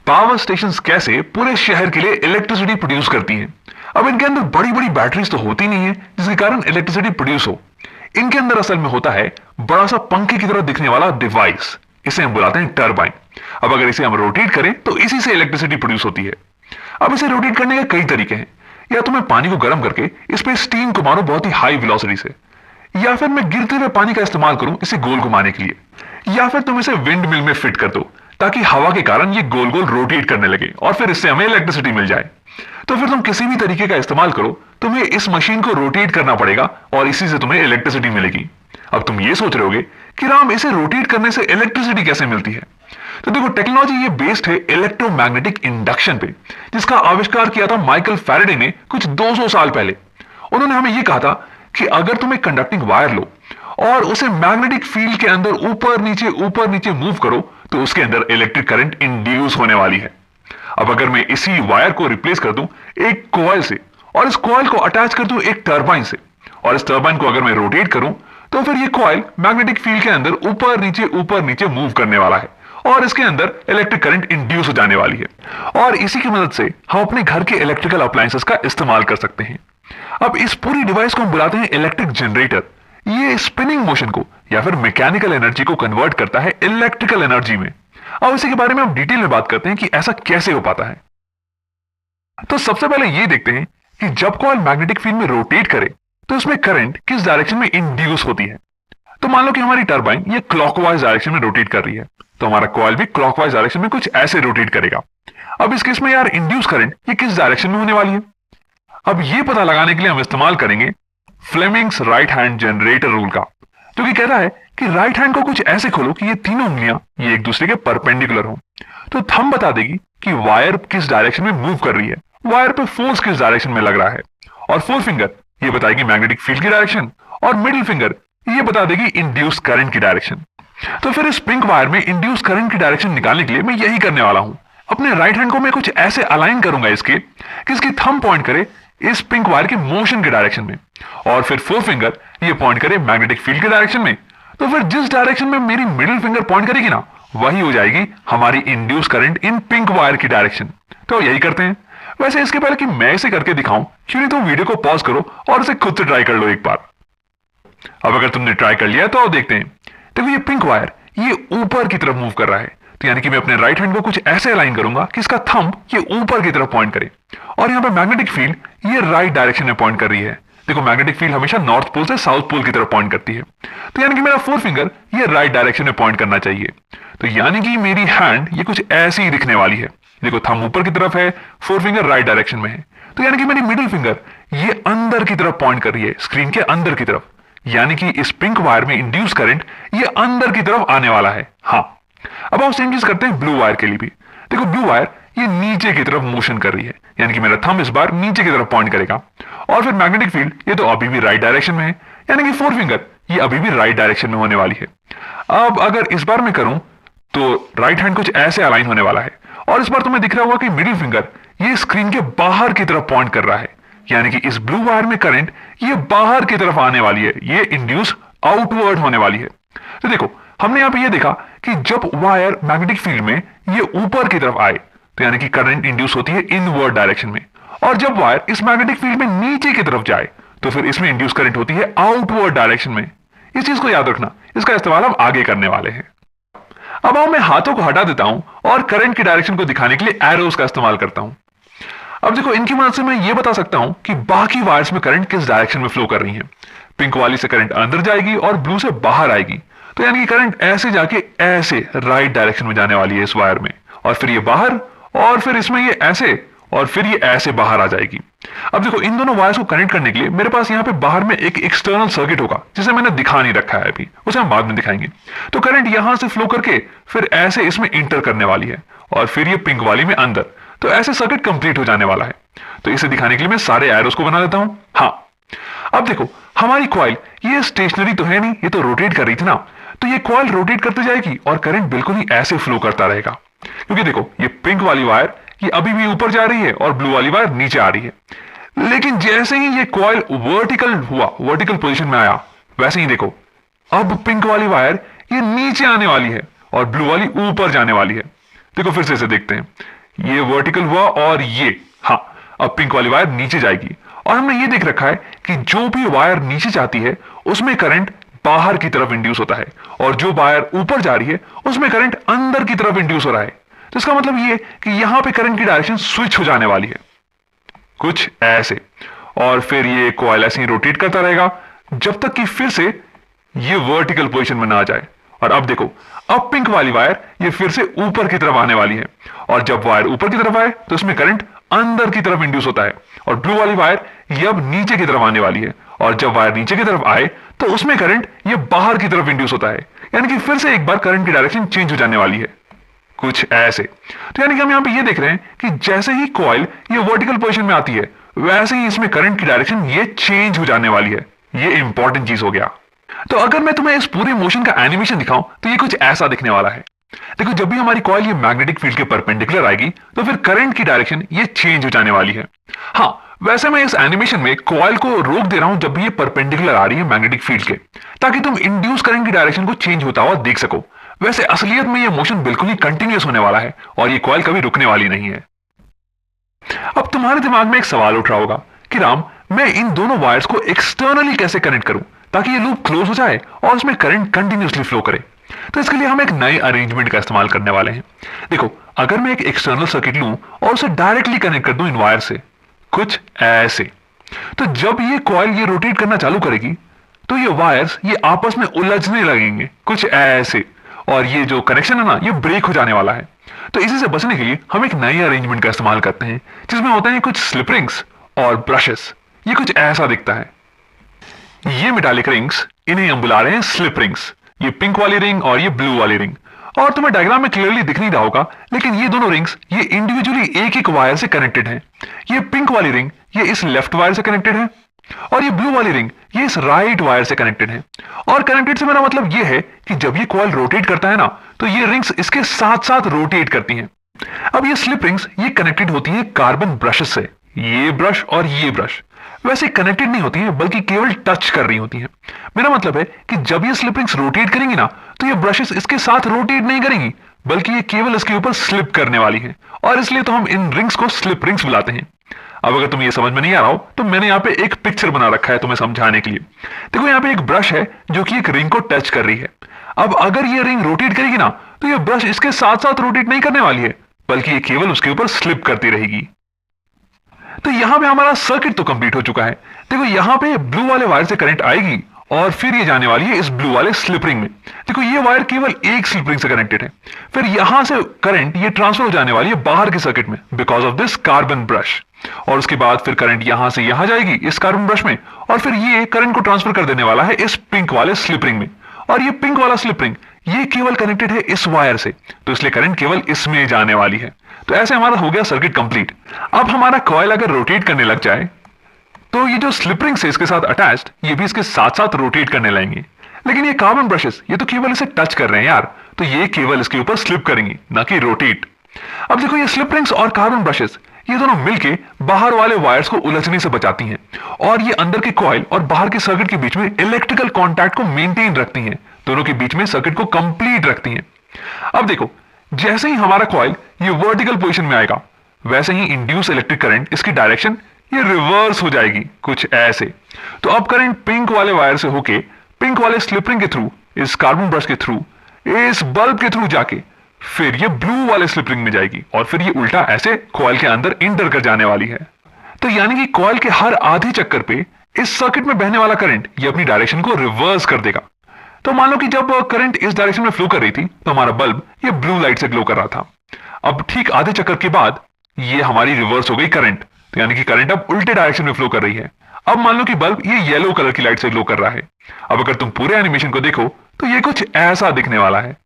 Power stations कैसे पूरे शहर के लिए इलेक्ट्रिसिटी प्रोड्यूस करती हैं। अब इनके अंदर बड़ी बड़ी बैटरीज तो होती नहीं है जिसके कारण इलेक्ट्रिसिटी प्रोड्यूस हो। इनके अंदर असल में होता है बड़ा सा पंखे की तरह दिखने वाला डिवाइस, इसे हम बुलाते हैं टरबाइन। अब अगर इसे हम रोटेट करें तो इसी से इलेक्ट्रिसिटी प्रोड्यूस होती है। अब इसे रोटेट करने के कई तरीके हैं। या तो मैं पानी को गर्म करके इस पे स्टीम को मारूं बहुत ही हाई वेलोसिटी से, या फिर मैं गिरते हुए पानी का इस्तेमाल करूं इसे गोल घुमाने के लिए, या फिर तुम इसे विंड मिल में फिट कर दो ताकि हवा के कारण ये गोल गोल रोटेट करने लगे और फिर इससे हमें इलेक्ट्रिसिटी मिल जाए। तो फिर तुम किसी भी तरीके का इस्तेमाल करो, तुम्हें इस मशीन को रोटेट करना पड़ेगा और इसी से तुम्हें इलेक्ट्रिसिटी मिलेगी। अब तुम ये सोच रहे होगे कि राम इसे रोटेट करने से इलेक्ट्रिसिटी कैसे मिलती है। तो देखो, टेक्नोलॉजी ये बेस्ड है इलेक्ट्रोमैग्नेटिक इंडक्शन पे, जिसका आविष्कार किया था माइकल फैराडे ने कुछ 200 साल पहले। उन्होंने हमें ये कहा था कि अगर तुम एक कंडक्टिंग वायर लो और उसे मैग्नेटिक फील्ड के अंदर ऊपर नीचे मूव करो तो उसके अंदर इलेक्ट्रिक करंट इंड्यूस होने वाली है। अब अगर मैं इसी वायर को रिप्लेस कर दूं एक कॉइल से और इस कॉइल को अटैच कर दूं एक टरबाइन से, और इस टरबाइन को अगर मैं रोटेट करूं तो फिर ये कॉइल मैग्नेटिक फील्ड के अंदर ऊपर नीचे मूव करने वाला है और इसके अंदर इलेक्ट्रिक करंट इंड्यूस हो जाने वाली है। और इसी की मदद से हम अपने घर के इलेक्ट्रिकल अप्लायंसेस का इस्तेमाल कर सकते हैं। अब इस पूरी डिवाइस को हम बुलाते हैं इलेक्ट्रिक जनरेटर। ये स्पिनिंग मोशन को या फिर मैकेनिकल एनर्जी को कन्वर्ट करता है इलेक्ट्रिकल एनर्जी में। अब इसी के बारे में हम डिटेल में बात करते हैं कि ऐसा कैसे हो पाता है। तो सबसे पहले ये देखते हैं कि जब कॉइल मैग्नेटिक फील्ड में रोटेट करे तो इसमें करंट किस डायरेक्शन में इंड्यूस होती है। तो मान लो कि हमारी टरबाइन ये क्लॉकवाइज डायरेक्शन में रोटेट कर रही है, तो हमारा कॉइल भी क्लॉकवाइज डायरेक्शन में कुछ ऐसे रोटेट करेगा। अब इस केस में यार इंड्यूस करंट ये किस डायरेक्शन में होने वाली है। अब ये पता लगाने के लिए हम इस्तेमाल करेंगे Fleming's right hand generator rule का, जो कि कहता है कि राइट हैंड को कुछ ऐसे खोलो कि ये तीनों उंगलियां ये एक दूसरे के परपेंडिकुलर हो। तो थंब बता देगी कि वायर किस डायरेक्शन में मूव कर रही है, वायर पे फोर्स किस डायरेक्शन में लग रहा है, और फोर फिंगर ये बताएगी मैग्नेटिक फील्ड की डायरेक्शन, और मिडिल फिंगर ये बता देगी इंड्यूस करंट की डायरेक्शन। तो फिर इस पिंक वायर में इंड्यूस करंट की डायरेक्शन निकालने के लिए मैं यही करने वाला हूं। अपने राइट हैंड को मैं कुछ ऐसे अलाइन करूंगा इसके कि इसकी थंब पॉइंट करे इस पिंक वायर के मोशन के डायरेक्शन में, और फिर फोर फिंगर ये पॉइंट करे मैग्नेटिक फील्ड के डायरेक्शन में। तो फिर जिस डायरेक्शन में मेरी मिडिल फिंगर पॉइंट करेगी ना, वही हो जाएगी हमारी induce current in pink wire की डायरेक्शन। तो यही करते हैं। वैसे इसके पहले कि मैं इसे करके दिखाऊं, क्यों नहीं तुम वीडियो को पॉज करो और इसे खुद से ट्राई कर लो एक बार। अब अगर तुमने ट्राई कर लिया तो आओ देखते हैं। देखो, ये पिंक वायर ये ऊपर की तरफ मूव कर रहा है, तो यानी कि मैं अपने राइट हैंड को कुछ ऐसे अलाइन करूंगा कि इसका थंब ये ऊपर की तरफ पॉइंट करे, और यहाँ पे मैग्नेटिक फील्ड ये राइट डायरेक्शन में पॉइंट कर रही है। देखो, मैग्नेटिक फील्ड हमेशा नॉर्थ पोल से साउथ पोल की तरफ पॉइंट करती है, तो यानी कि मेरा फोर फिंगर ये राइट डायरेक्शन में पॉइंट करना चाहिए। तो यानी कि मेरी हैंड ये कुछ ऐसी ही दिखने वाली है। देखो, थंब ऊपर की तरफ है, फोर फिंगर राइट डायरेक्शन में है, तो यानी कि मेरी मिडिल फिंगर ये अंदर की तरफ पॉइंट कर रही है, स्क्रीन के अंदर की तरफ। यानी कि इस पिंक वायर में इंड्यूस करंट ये अंदर की तरफ आने वाला है। हाँ, अब हम सेम चीज करते हैं ब्लू वायर के लिए भी। देखो, ब्लू वायर ये नीचे की तरफ मोशन कर रही है, यानी कि मेरा थंब इस बार नीचे की तरफ पॉइंट करेगा, और फिर मैग्नेटिक फील्ड ये तो अभी भी राइट डायरेक्शन में है, यानी कि फोर फिंगर ये अभी भी राइट डायरेक्शन में होने वाली है। अब अगर इस बार मैं करूं तो राइट हैंड कुछ ऐसे अलाइन होने वाला है, और इस बार तुम्हें दिख रहा होगा कि मिडिल फिंगर ये स्क्रीन के बाहर की तरफ पॉइंट कर रहा है, यानी कि इस ब्लू वायर में करंट ये बाहर की तरफ आने वाली है, ये इंड्यूस आउटवर्ड होने वाली है। तो देखो, हमने यहां पे ये देखा कि जब वायर मैग्नेटिक फील्ड में ये ऊपर की तरफ आए तो यानी कि करंट इंड्यूस होती है इनवर्ड डायरेक्शन में, और जब वायर इस मैग्नेटिक फील्ड में नीचे की तरफ जाए तो फिर इसमें इंड्यूस करंट होती है आउटवर्ड डायरेक्शन में। इस चीज को याद रखना, इसका इस्तेमाल हम आगे करने वाले हैं। अब मैं हाथों को हटा देता हूं और करंट की डायरेक्शन को दिखाने के लिए एरोस का इस्तेमाल करता हूं। अब देखो, इनकी मदद से मैं ये बता सकता हूं कि बाकी वायर्स में करंट किस डायरेक्शन में फ्लो कर रही हैं। पिंक वाली से करंट अंदर जाएगी और ब्लू से बाहर आएगी, तो यानी कि करंट ऐसे जाके ऐसे राइट डायरेक्शन में जाने वाली है इस वायर में, और फिर ये बाहर, और फिर इसमें ये ऐसे, और फिर ये ऐसे बाहर आ जाएगी। अब देखो, इन दोनों वायर्स को कनेक्ट करने के लिए मेरे पास यहाँ पे बाहर में एक एक्सटर्नल सर्किट होगा, जिसे मैंने दिखा नहीं रखा है अभी, उसे हम बाद में दिखाएंगे। तो करंट यहां से फ्लो करके फिर ऐसे इसमें इंटर करने वाली है, और फिर ये पिंक वाली में अंदर, तो ऐसे सर्किट कंप्लीट हो जाने वाला है। तो इसे दिखाने के लिए मैं सारे एरोस को बना देता हूं। हाँ, अब देखो, हमारी कॉइल ये स्टेशनरी तो है नहीं, ये तो रोटेट कर रही थी ना, तो ये कॉइल रोटेट करती जाएगी और करंट बिल्कुल ही ऐसे फ्लो करता रहेगा। क्योंकि देखो, ये पिंक वाली वायर ये अभी भी ऊपर जा रही है और ब्लू वाली वायर नीचे आ रही है, लेकिन जैसे ही ये कॉइल वर्टिकल पोजीशन में आया, वैसे ही देखो अब पिंक वाली वायर ये नीचे आने वाली है और ब्लू वाली ऊपर जाने वाली है। देखो फिर से इसे देखते हैं, ये वर्टिकल हुआ और ये, हाँ अब पिंक वाली वायर नीचे जाएगी। और हमने ये देख रखा है कि जो भी वायर नीचे जाती है उसमें करंट बाहर की तरफ इंड्यूस होता है, और जो वायर ऊपर जा रही है उसमें करंट अंदर की तरफ इंड्यूस हो रहा है। तो इसका मतलब ये कि यहां पे करंट की डायरेक्शन स्विच हो जाने वाली है, कुछ ऐसे। और फिर ये कॉइल ऐसे ही रोटेट करता रहेगा जब तक कि फिर से ये वर्टिकल पोजीशन में ना आ जाए। और अब देखो, अब पिंक वाली वायर ये फिर से ऊपर की तरफ आने वाली है, और जब वायर ऊपर की तरफ आए तो उसमें करंट अंदर की तरफ इंड्यूस होता है। और ब्लू वाली वायर ये अब नीचे की तरफ आने वाली है, और जब वायर नीचे की तरफ आए तो उसमें करंट ये बाहर की तरफ इंड्यूस होता है, यानी कि फिर से एक बार करंट की डायरेक्शन चेंज हो जाने वाली है, कुछ ऐसे। तो यानी कि हम यहां पे ये देख रहे हैं कि जैसे ही कॉइल ये वर्टिकल पोजीशन में आती है वैसे ही इसमें करंट की डायरेक्शन ये चेंज हो जाने वाली है। ये इंपॉर्टेंट चीज हो गया। तो अगर मैं तुम्हें इस पूरे मोशन का एनिमेशन दिखाऊं तो ये कुछ ऐसा दिखने वाला है। देखो, जब भी हमारी कॉइल ये मैग्नेटिक फील्ड के परपेंडिकुलर आएगी तो फिर करंट की डायरेक्शन ये चेंज हो जाने वाली है। हाँ, वैसे मैं इस एनिमेशन में कॉइल को रोक दे रहा हूं जब भी ये परपेंडिकुलर आ रही है मैग्नेटिक फील्ड के, ताकि तुम इंड्यूस करंट की डायरेक्शन को चेंज होता हुआ देख सको। वैसे असलियत में ये मोशन बिल्कुल ही कंटिन्यूअस होने वाला है और ये कॉइल कभी रुकने वाली नहीं है। अब तुम्हारे दिमाग में एक सवाल उठ रहा होगा कि राम, मैं इन दोनों वायर्स को एक्सटर्नली कैसे कनेक्ट करूं ताकि ये लूप क्लोज हो जाए और उसमें करंट कंटिन्यूअसली फ्लो करे। तो इसके लिए हम एक नए अरेंजमेंट का इस्तेमाल करने वाले हैं। देखो, अगर मैं एक एक्सटर्नल सर्किट लूं और उसे डायरेक्टली कनेक्ट कर दूं इन वायर से, कुछ ऐसे, तो जब ये कॉइल ये रोटेट करना चालू करेगी तो ये वायर्स ये आपस में उलझने लगेंगे, कुछ ऐसे, और ये जो कनेक्शन है ना ये ब्रेक हो जाने वाला है। तो इसी से बचने के लिए हम एक नए अरेंजमेंट का इस्तेमाल करते हैं जिसमें होते हैं कुछ स्लिप रिंग्स और ब्रशेस। ये कुछ ऐसा दिखता है। ये मेटालिक रिंग्स, इन्हें हम बुला रहे हैं स्लिप रिंग्स। ये पिंक वाली रिंग और ये ब्लू वाली रिंग। और तुम्हें डायग्राम में क्लियरली दिख नहीं रहा होगा, लेकिन ये दोनों रिंग्स ये इंडिविजुअली एक एक वायर से कनेक्टेड हैं। ये पिंक वाली रिंग ये इस लेफ्ट वायर से कनेक्टेड है, और ये ब्लू वाली रिंग ये इस राइट वायर से कनेक्टेड है। और कनेक्टेड से मेरा मतलब ये है कि जब ये कॉइल रोटेट करता है ना तो ये रिंग्स इसके साथ साथ रोटेट करती हैं। अब ये स्लिप रिंग्स ये कनेक्टेड होती हैं कार्बन ब्रशेस से। ये ब्रश और ये ब्रश वैसे कनेक्टेड नहीं होती हैं, बल्कि केवल टच कर रही होती हैं। मेरा मतलब है कि जब ये स्लिप रिंग्स रोटेट करेंगी ना तो ये ब्रशेस इसके साथ रोटेट नहीं करेंगी, बल्कि ये केवल इसके ऊपर स्लिप करने वाली हैं, और इसलिए तो हम इन रिंग्स को स्लिप रिंग्स बुलाते हैं। अब अगर तुम्हें ये समझ में नहीं आ रहा हो तो मैंने यहाँ पे एक पिक्चर बना रखा है तुम्हें समझाने के लिए। देखो, यहाँ पे एक ब्रश है जो कि एक रिंग को टच कर रही है। अब अगर ये रिंग रोटेट करेगी ना तो ये ब्रश इसके साथ साथ रोटेट नहीं करने वाली है, बल्कि ये केवल उसके ऊपर स्लिप करती रहेगी। तो यहां पे हमारा सर्किट तो कंप्लीट हो चुका है। देखो, यहां पे ब्लू वाले वायर से करंट आएगी और फिर ये जाने वाली है इस ब्लू वाले स्लिप रिंग में। देखो, ये वायर केवल एक स्लिप रिंग से कनेक्टेड है। फिर यहां से करंट ये ट्रांसफर हो जाने वाली है बाहर के सर्किट में because of this carbon brush, और उसके बाद फिर करंट यहां से यहां जाएगी इस कार्बन ब्रश में, और फिर ये करंट को ट्रांसफर कर देने वाला है इस पिंक वाले स्लिप रिंग में। और ये पिंक वाला स्लिप रिंग ये केवल कनेक्टेड है इस वायर से, तो इसलिए करंट केवल इसमें जाने वाली है। तो ऐसे हमारा हो गया सर्किट कंप्लीट। अब हमारा कॉइल अगर रोटेट करने लग जाए तो ये जो स्लिप रिंग से इसके साथ अटैच्ड ये भी इसके साथ साथ रोटेट करने लगेंगे। लेकिन ये कार्बन ब्रशेस ये तो केवल इसे टच कर रहे हैं यार, तो ये केवल इसके ऊपर स्लिप करेंगी, ना कि रोटेट। अब देखो, ये स्लिप रिंग्स और कार्बन ब्रशेस ये दोनों मिलके बाहर वाले वायर्स को उलझने से बचाती हैं, और ये अंदर के कॉइल और बाहर के सर्किट के बीच में इलेक्ट्रिकल कॉन्टैक्ट को मेंटेन रखती हैं, दोनों के बीच में सर्किट को कंप्लीट रखती हैं। अब देखो, जैसे ही हमारा कॉइल ये वर्टिकल पोजीशन में आएगा वैसे ही इंड्यूस इलेक्ट्रिक करंट इसकी डायरेक्शन ये रिवर्स हो जाएगी, कुछ ऐसे। तो अब करंट पिंक वाले वायर से होके पिंक वाले स्लिप रिंग के थ्रू, इस कार्बन ब्रश के थ्रू, इस बल्ब के थ्रू जाके फिर ये ब्लू वाले स्लिप रिंग में जाएगी, और फिर ये उल्टा ऐसे कॉइल के अंदर इंटर कर जाने वाली है। तो यानी कि कॉइल के हर आधे चक्कर पे इस सर्किट में बहने वाला करंट ये अपनी डायरेक्शन को रिवर्स कर देगा। तो मान लो कि जब करंट इस डायरेक्शन में फ्लो कर रही थी तो हमारा बल्ब ये ब्लू लाइट से ग्लो कर रहा था। अब ठीक आधे चक्कर के बाद ये हमारी रिवर्स हो गई करंट, तो यानी कि करंट अब उल्टे डायरेक्शन में फ्लो कर रही है। अब मान लो कि बल्ब ये येलो कलर की लाइट से ग्लो कर रहा है। अब अगर तुम पूरे एनिमेशन को देखो तो ये कुछ ऐसा दिखने वाला है।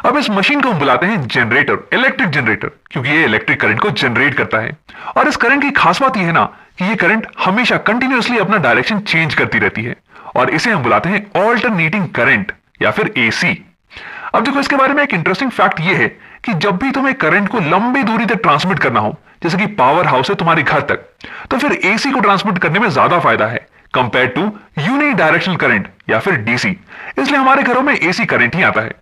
अब इस मशीन को हम बुलाते हैं जनरेटर, इलेक्ट्रिक जनरेटर, क्योंकि ये इलेक्ट्रिक करंट को जनरेट करता है। और इस करंट की खास बात यह है ना कि ये करंट हमेशा कंटिन्यूअसली अपना डायरेक्शन चेंज करती रहती है, और इसे हम बुलाते हैं ऑल्टरनेटिंग करंट या फिर एसी। अब देखो, इसके बारे में एक इंटरेस्टिंग फैक्ट ये है कि जब भी तुम्हें करंट को लंबी दूरी तक ट्रांसमिट करना हो, जैसे कि पावर हाउस से तुम्हारे घर तक, तो फिर एसी को ट्रांसमिट करने में ज्यादा फायदा है compare to unidirectional current या फिर डीसी। इसलिए हमारे घरों में एसी करंट ही आता है।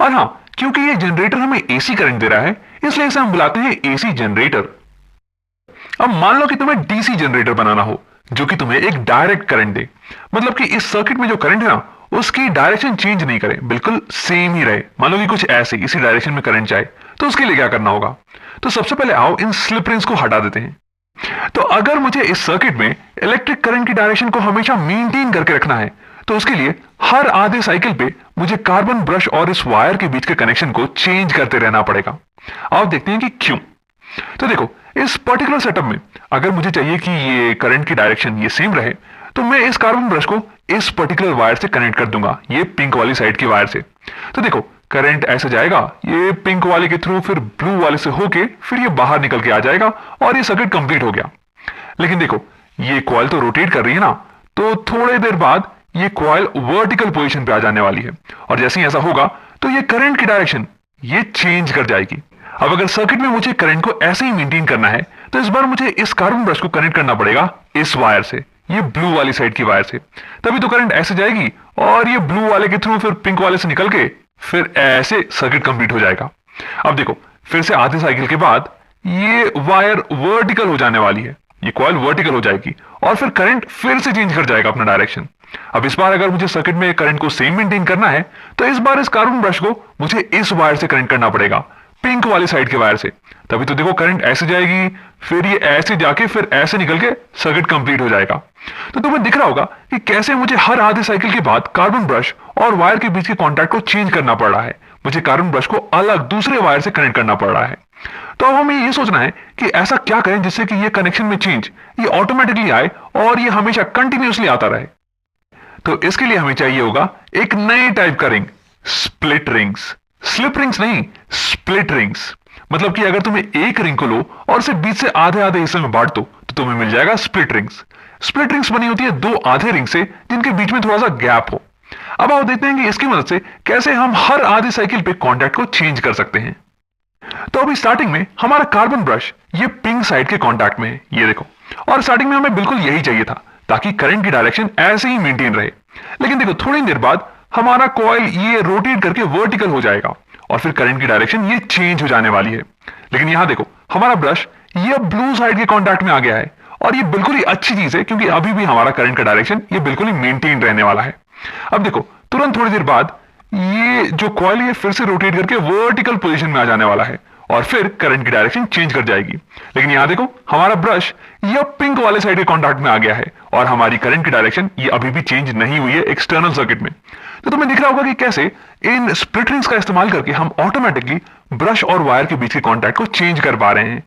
और हाँ, क्योंकि ये जनरेटर हमें एसी करंट दे रहा है, इसलिए इसे हम बुलाते हैं एसी जनरेटर। अब मान लो कि तुम्हें डीसी जनरेटर बनाना हो, जो कि तुम्हें एक डायरेक्ट करंट दे, मतलब कि इस सर्किट में जो करंट है ना, उसकी डायरेक्शन चेंज नहीं करे, बिल्कुल सेम ही रहे। मान लो कि कुछ ऐसे इसी डायरेक्शन में करंट जाए, तो उसके लिए क्या करना होगा? तो सबसे पहले आओ इन स्लिप रिंग्स को हटा देते हैं। तो अगर मुझे इस सर्किट में इलेक्ट्रिक करंट की डायरेक्शन को हमेशा मेंटेन करके रखना है, तो उसके लिए हर आधे साइकिल पे मुझे कार्बन ब्रश और इस वायर के बीच के कनेक्शन को चेंज करते रहना पड़ेगा। आओ देखते हैं कि क्यों। तो देखो, इस पर्टिकुलर सेटअप में अगर मुझे चाहिए कि ये करंट की डायरेक्शन ये सेम रहे, तो मैं इस कार्बन ब्रश को इस पर्टिकुलर वायर से कनेक्ट कर दूंगा, ये पिंक वाली साइड की वायर से। तो देखो, करंट ऐसे जाएगा, ये पिंक वाले के थ्रू, फिर ब्लू वाले से होके, फिर ये बाहर निकल के आ जाएगा और ये सर्किट कंप्लीट हो गया। लेकिन देखो, ये कॉइल तो रोटेट कर रही है ना, तो थोड़ी देर बाद ये कॉइल वर्टिकल पोजीशन पे आ जाने वाली है, और जैसे ही ऐसा होगा तो ये करंट की डायरेक्शन ये चेंज कर जाएगी। अब अगर सर्किट में मुझे करंट को ऐसे ही मेंटेन करना है, तो इस बार मुझे इस कार्बन ब्रश को कनेक्ट करना पड़ेगा इस वायर से, ये ब्लू वाली साइड की वायर से। तभी तो करंट ऐसे जाएगी और ये ब्लू वाले के थ्रू फिर पिंक वाले से निकल के फिर ऐसे सर्किट कंप्लीट हो जाएगा। अब देखो, फिर से आधे साइकिल के बाद ये वायर वर्टिकल हो जाने वाली है, ये कॉइल वर्टिकल हो जाएगी और फिर करंट फिर से चेंज कर जाएगा अपना डायरेक्शन। अब इस बार अगर मुझे सर्किट में करंट को सेम मेंटेन करना है, तो इस बार इस कार्बन ब्रश को मुझे इस वायर से कनेक्ट करना पड़ेगा, पिंक वाली साइड के वायर से। तभी तो देखो, करंट ऐसे जाएगी, फिर ये ऐसे जाके फिर ऐसे निकल के सर्किट कंप्लीट हो जाएगा। तो तुम्हें दिख रहा होगा कि कैसे मुझे हर आधे साइकिल के बाद कार्बन ब्रश और वायर के बीच के कॉन्टैक्ट को चेंज करना पड़ रहा है, मुझे कार्बन ब्रश को अलग दूसरे वायर से कनेक्ट करना पड़ रहा है। तो अब हमें ये सोचना है कि ऐसा क्या करें जिससे कि ये कनेक्शन में चेंज ये ऑटोमेटिकली आए और ये हमेशा कंटिन्यूअसली आता रहे। तो इसके लिए हमें चाहिए होगा एक नए टाइप का ring, split rings. Slip rings नहीं, स्प्लिट रिंग्स। मतलब कि अगर तुम्हें एक रिंग को लो और उसे बीच से आधे आधे हिस्से में बांट दो, तो तुम्हें मिल जाएगा स्प्लिट रिंग्स। स्प्लिट रिंग्स बनी होती है दो आधे रिंग से, जिनके बीच में थोड़ा सा गैप हो। अब आओ देखते हैं कि इसकी मदद से कैसे हम हर आधे साइकिल पे कॉन्टैक्ट को चेंज कर सकते हैं। तो अभी स्टार्टिंग में हमारा कार्बन ब्रश ये पिंक साइड के कॉन्टैक्ट में है, ये देखो, और स्टार्टिंग में हमें बिल्कुल यही चाहिए था ताकि करंट की डायरेक्शन ऐसे ही मेंटेन रहे। लेकिन देखो, थोड़ी देर बाद हमारा कॉइल ये रोटेट करके वर्टिकल हो जाएगा और फिर करंट की डायरेक्शन ये चेंज हो जाने वाली है। लेकिन यहां देखो, हमारा ब्रश ये ब्लू साइड के कॉन्टैक्ट में आ गया है और ये बिल्कुल ही अच्छी चीज है, क्योंकि अभी भी हमारा करंट का डायरेक्शन ये बिल्कुल ही मेंटेन रहने वाला है। अब देखो, तुरंत थोड़ी देर बाद ये जो कॉइल ये फिर से रोटेट करके वर्टिकल पोजीशन में आ जाने वाला है और फिर करंट की डायरेक्शन चेंज कर जाएगी। लेकिन यहां देखो, हमारा ब्रश ये पिंक वाले साइड के कॉन्टैक्ट में आ गया है और हमारी करंट की डायरेक्शन ये अभी भी चेंज नहीं हुई है एक्सटर्नल सर्किट में। तो तुम्हें दिख रहा होगा कि कैसे इन स्प्लिट रिंग्स का इस्तेमाल करके हम ऑटोमेटिकली ब्रश और वायर के बीच के कॉन्टैक्ट को चेंज कर पा रहे हैं।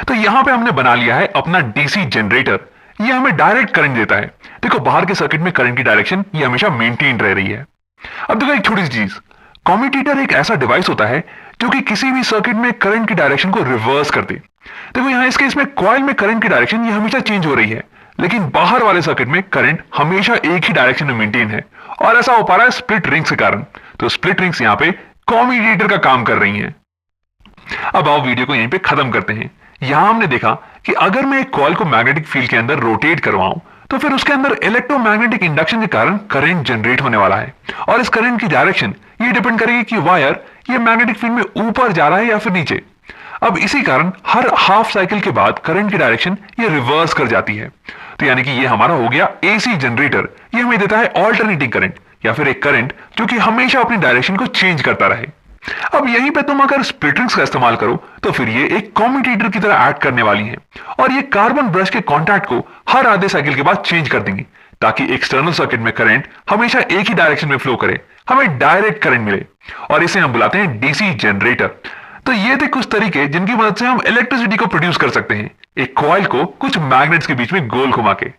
तो यहां पे हमने बना लिया है अपना डीसी जनरेटर, ये हमें डायरेक्ट करंट देता है। देखो, बाहर के सर्किट में करंट की डायरेक्शन ये हमेशा मेंटेन रह रही है। अब देखो, एक छोटी सी चीज, कम्यूटेटर एक ऐसा डिवाइस होता है जो कि किसी भी सर्किट में करंट की डायरेक्शन को रिवर्स कर दे। देखो, यहां इस केस में कॉइल में करंट की डायरेक्शन ये हमेशा चेंज हो रही है, लेकिन बाहर वाले सर्किट में करंट हमेशा एक ही डायरेक्शन में मेंटेन है, और ऐसा हो पा रहा है स्प्लिट रिंग्स के कारण। तो स्प्लिट रिंग्स यहां पे कम्यूटेटर का काम कर रही हैं। अब आओ वीडियो को यहीं पे खत्म करते हैं। यहां हमने देखा कि अगर मैं एक कॉइल को मैग्नेटिक फील्ड के अंदर रोटेट करवाऊं, तो फिर उसके अंदर इलेक्ट्रोमैग्नेटिक इंडक्शन के कारण करंट जनरेट होने वाला है, और इस करंट की डायरेक्शन ये डिपेंड करेगी कि वायर ये मैग्नेटिक फील्ड में ऊपर जा रहा है या फिर नीचे। अब इसी कारण हर हाफ साइकिल के बाद करंट की डायरेक्शन ये रिवर्स कर जाती है। तो यानी कि ये हमारा हो गया एसी जनरेटर, ये हमें देता है ऑल्टरनेटिंग करंट, या फिर एक करंट जो कि हमेशा अपनी डायरेक्शन को चेंज करता रहे। अब यहीं पे तुम अगर स्प्लिट रिंग्स का इस्तेमाल करो, तो फिर ये एक कम्यूटेटर की तरह एक्ट करने वाली हैं, और ये कार्बन ब्रश के कॉन्टैक्ट को हर आधे साइकिल के बाद चेंज कर देंगी, ताकि एक्सटर्नल सर्किट में करंट हमेशा एक ही डायरेक्शन में फ्लो करे, हमें डायरेक्ट करंट मिले, और इसे हम बुलाते हैं डीसी जनरेटर। तो ये थे कुछ तरीके जिनकी मदद से हम इलेक्ट्रिसिटी को प्रोड्यूस कर सकते हैं, एक कॉइल को कुछ मैग्नेट्स के बीच में गोल घुमा के।